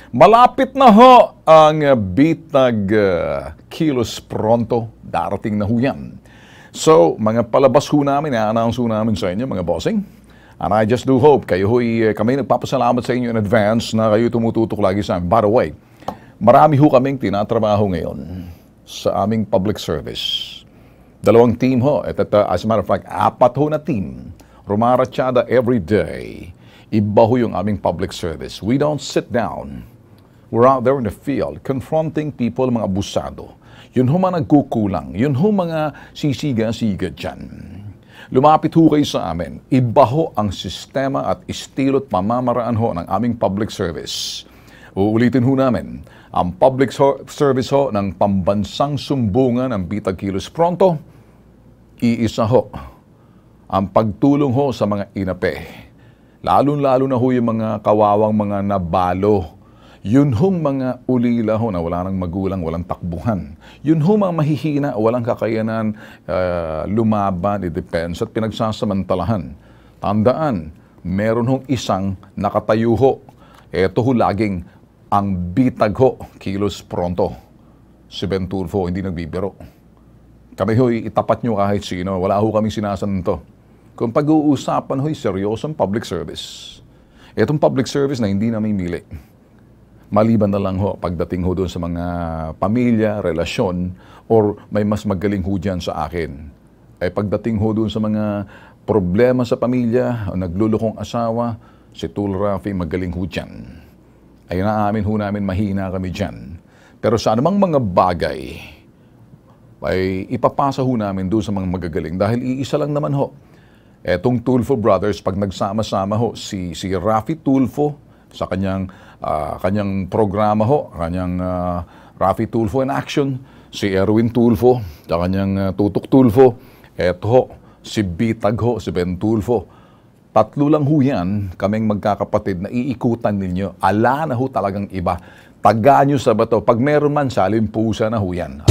Malapit na ho ang bitag Kilos Pronto. Darating na ho yan. So, mga palabas ho namin, i-announce ho namin sa inyo, mga bossing. And I just do hope, kami nagpapasalamat sa inyo in advance na kayo tumututok lagi sa amin. By the way, marami ho kaming tinatrabaho ngayon sa aming public service. 2 team ho. At as a matter of fact, 4 ho na team. Rumaratsyada every day. Iba ho yung aming public service. We don't sit down. We're out there in the field, confronting people, mga abusado. Yun ho mga nagkukulang. Yun ho mga sisiga-siga dyan. Lumapit ho kayo sa amin. Iba ho ang sistema at estilo at pamamaraan ho ng aming public service. Uulitin ho namin, ang public service ho ng pambansang sumbungan ng Bitag Kilos Pronto, iisa ho. Ang pagtulong ho sa mga inape. Lalo-lalo na ho yung mga kawawang mga nabalo. Yun hong mga ulila ho na wala nang magulang, walang takbuhan. Yun hong mga mahihina, walang kakayanan, lumaban, i-defense at pinagsasamantalahan. Tandaan, meron hong isang nakatayo ho. Ito ho laging ang bitag ho, Kilos Pronto. Si Ben Tulfo, hindi nagbibiro. Kami ho, itapat nyo kahit sino. Wala ho kaming sinasanto. Kung pag-uusapan ho'y seryosong public service. Itong public service na hindi namimili. Maliban na lang ho, pagdating ho doon sa mga pamilya, relasyon, or may mas magaling ho dyan sa akin. Ay pagdating ho doon sa mga problema sa pamilya, o naglulukong asawa, si Tul Rafi magaling ho dyan. Ay naamin ho namin mahina kami dyan. Pero sa anumang mga bagay, ay ipapasa ho namin doon sa mga magagaling. Dahil iisa lang naman ho. Etong Tulfo Brothers, pag nagsama-sama ho, si Rafi Tulfo, sa kanyang programa ho, kanyang Rafi Tulfo in Action, si Erwin Tulfo, sa kanyang Tutok Tulfo, eto ho, si Bitag ho, si Ben Tulfo. 3 lang ho yan, kaming magkakapatid na iikutan ninyo. Ala na ho talagang iba. Taga nyo sa bato. Pag meron man, salimpusa na ho yan.